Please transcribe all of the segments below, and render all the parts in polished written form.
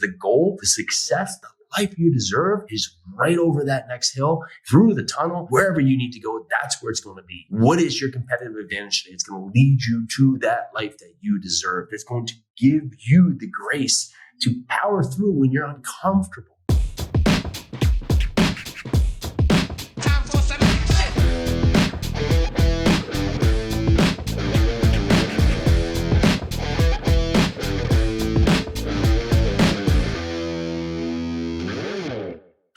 The goal, the success, the life you deserve is right over that next hill, through the tunnel, wherever you need to go. That's where it's going to be. What is your competitive advantage today? It's going to lead you to that life that you deserve. It's going to give you the grace to power through when you're uncomfortable.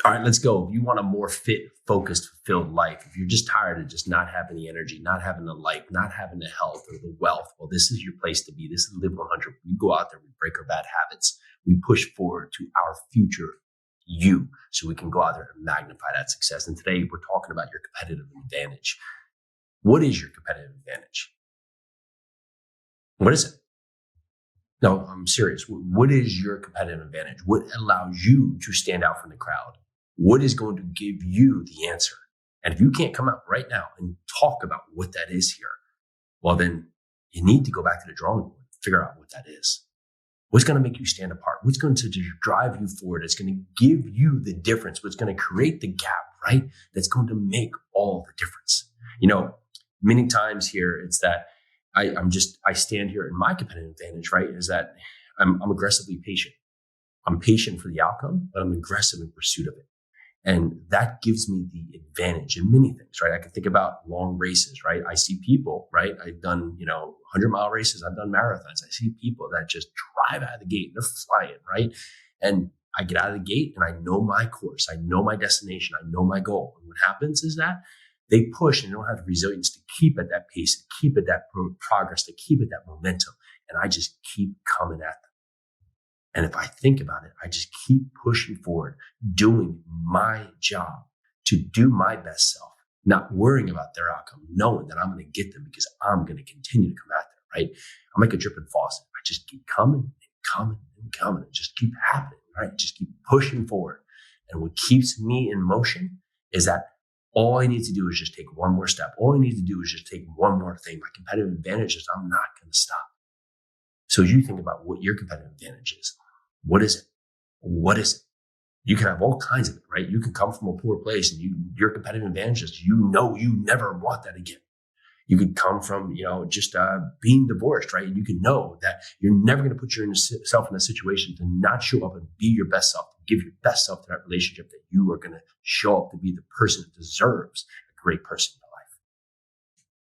All right, let's go. If you want a more fit, focused, fulfilled life, if you're just tired of just not having the energy, not having the life, not having the health or the wealth, well, this is your place to be. This is Live 100. We go out there, we break our bad habits. We push forward to our future you so we can go out there and magnify that success. And today we're talking about your competitive advantage. What is your competitive advantage? What is it? No, I'm serious. What is your competitive advantage? What allows you to stand out from the crowd? What is going to give you the answer? And if you can't come out right now and talk about what that is here, well, then you need to go back to the drawing board, figure out what that is. What's going to make you stand apart? What's going to drive you forward? It's going to give you the difference. What's going to create the gap, right? That's going to make all the difference. You know, many times here, it's that I stand here in my competitive advantage, right? Is that I'm aggressively patient. I'm patient for the outcome, but I'm aggressive in pursuit of it. And that gives me the advantage in many things, right? I can think about long races, right? I see people, right? I've done, 100-mile races. I've done marathons. I see people that just drive out of the gate. They're flying, right? And I get out of the gate and I know my course. I know my destination. I know my goal. And what happens is that they push and they don't have the resilience to keep at that pace, to keep at that progress, to keep at that momentum. And I just keep coming at them. And if I think about it, I just keep pushing forward, doing my job to do my best self, not worrying about their outcome, knowing that I'm going to get them because I'm going to continue to come at them, right? I'm like a dripping faucet. I just keep coming and coming and coming and just keep happening, right? Just keep pushing forward. And what keeps me in motion is that all I need to do is just take one more step. All I need to do is just take one more thing. My competitive advantage is I'm not going to stop. So as you think about what your competitive advantage is, what is it? What is it? You can have all kinds of it, right? You can come from a poor place and your competitive advantage is you never want that again. You could come from, just being divorced, right? And you can know that you're never going to put yourself in a situation to not show up and be your best self, to give your best self to that relationship, that you are going to show up to be the person that deserves a great person in your life.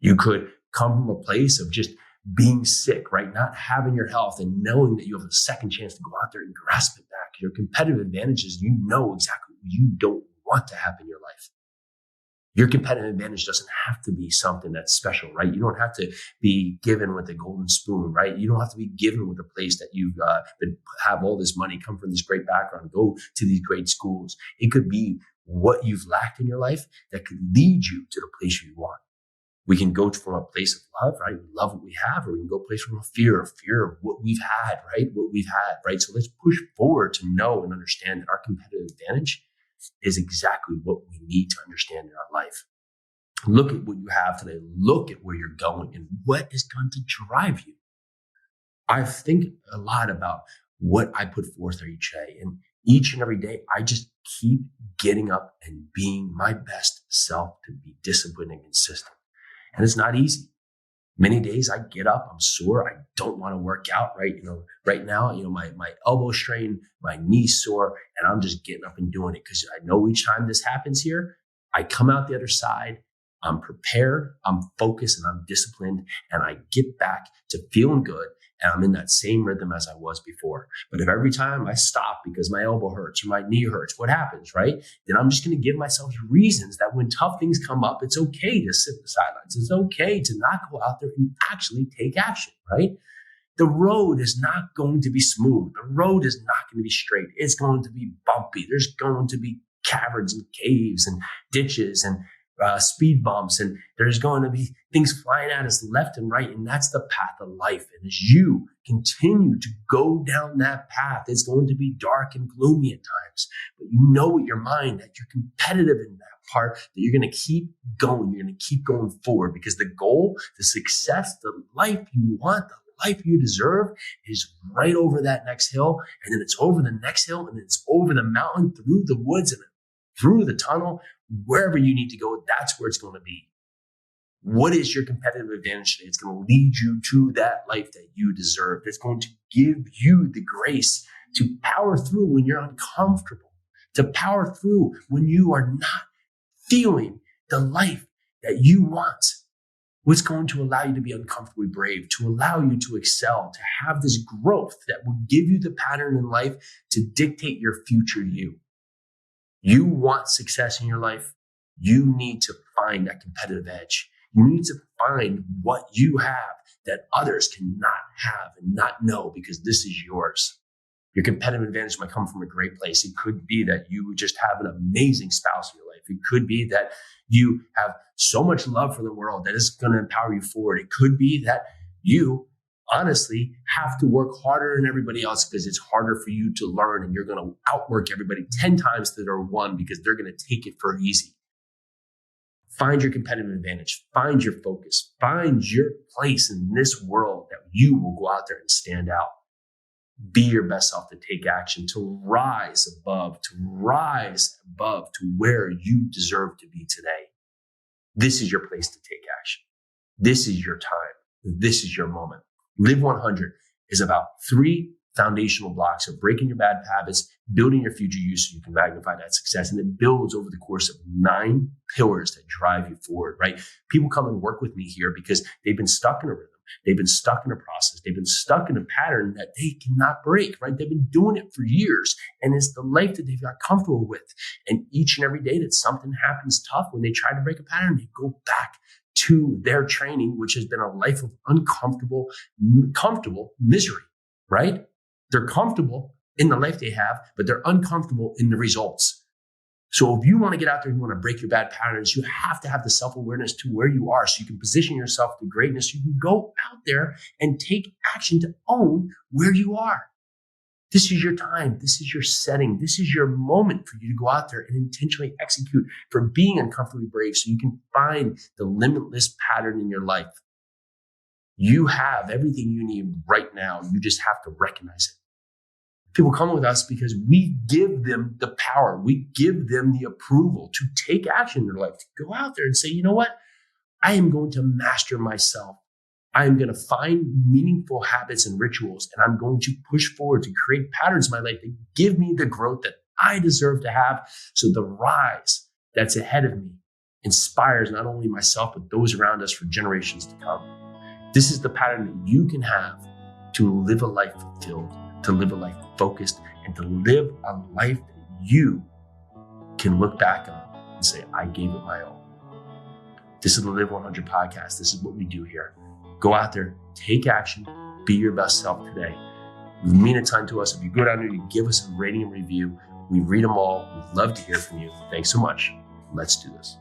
You could come from a place of just being sick, right? Not having your health and knowing that you have a second chance to go out there and grasp it back. Your competitive advantage is you know exactly what you don't want to have in your life. Your competitive advantage doesn't have to be something that's special, right? You don't have to be given with a golden spoon, right? You don't have to be given with a place that you've have all this money, come from this great background, go to these great schools. It could be what you've lacked in your life that could lead you to the place you want. We can go from a place of love, right? We love what we have, or we can go place from a fear of what we've had, right? So let's push forward to know and understand that our competitive advantage is exactly what we need to understand in our life. Look at what you have today. Look at where you're going and what is going to drive you. I think a lot about what I put forth each day, and each and every day, I just keep getting up and being my best self to be disciplined and consistent. And it's not easy. Many days I get up, I'm sore, I don't want to work out, right? Right now, my elbow strained, my knee sore, and I'm just getting up and doing it because I know each time this happens here, I come out the other side, I'm prepared, I'm focused, and I'm disciplined, and I get back to feeling good, and I'm in that same rhythm as I was before. But if every time I stop because my elbow hurts or my knee hurts, what happens, right? Then I'm just going to give myself reasons that when tough things come up, it's okay to sit in the sidelines. It's okay to not go out there and actually take action, right? The road is not going to be smooth. The road is not going to be straight. It's going to be bumpy. There's going to be caverns and caves and ditches and speed bumps, and there's going to be things flying at us left and right, and that's the path of life. And as you continue to go down that path, it's going to be dark and gloomy at times, but you know with your mind that you're competitive in that part, that you're going to keep going, you're going to keep going forward, because the goal, the success, the life you want, the life you deserve is right over that next hill. And then it's over the next hill, and then it's over the mountain, through the woods, and through the tunnel, wherever you need to go. That's where it's going to be. What is your competitive advantage today? It's going to lead you to that life that you deserve. It's going to give you the grace to power through when you're uncomfortable, to power through when you are not feeling the life that you want. What's going to allow you to be uncomfortably brave, to allow you to excel, to have this growth that will give you the pattern in life to dictate your future you. You want success in your life. You need to find that competitive edge. You need to find what you have that others cannot have and not know, because this is yours. Your competitive advantage might come from a great place. It could be that you just have an amazing spouse in your life. It could be that you have so much love for the world that is going to empower you forward. It could be that you honestly have to work harder than everybody else because it's harder for you to learn, and you're going to outwork everybody 10 times to their one because they're going to take it for easy. Find your competitive advantage. Find your focus. Find your place in this world that you will go out there and stand out. Be your best self, to take action, to rise above to where you deserve to be today. This is your place to take action. This is your time. This is your moment. Live 100 is about 3 foundational blocks of breaking your bad habits, building your future you so you can magnify that success. And it builds over the course of 9 pillars that drive you forward, right? People come and work with me here because they've been stuck in a rhythm. They've been stuck in a process. They've been stuck in a pattern that they cannot break, right? They've been doing it for years, and it's the life that they've got comfortable with. And each and every day that something happens tough, when they try to break a pattern, they go back to their training, which has been a life of comfortable misery, right? They're comfortable in the life they have, but they're uncomfortable in the results. So if you want to get out there and you want to break your bad patterns, you have to have the self-awareness to where you are so you can position yourself to greatness. You can go out there and take action to own where you are. This is your time. This is your setting. This is your moment for you to go out there and intentionally execute for being uncomfortably brave so you can find the limitless pattern in your life. You have everything you need right now. You just have to recognize it. People come with us because we give them the power. We give them the approval to take action in their life, to go out there and say, you know what? I am going to master myself. I am going to find meaningful habits and rituals, and I'm going to push forward to create patterns in my life that give me the growth that I deserve to have. So the rise that's ahead of me inspires not only myself, but those around us for generations to come. This is the pattern that you can have to live a life fulfilled, to live a life focused, and to live a life that you can look back on and say, I gave it my all. This is the Live 100 podcast. This is what we do here. Go out there, take action, be your best self today. You mean a ton to us. If you go down there, you give us a rating and review. We read them all. We'd love to hear from you. Thanks so much. Let's do this.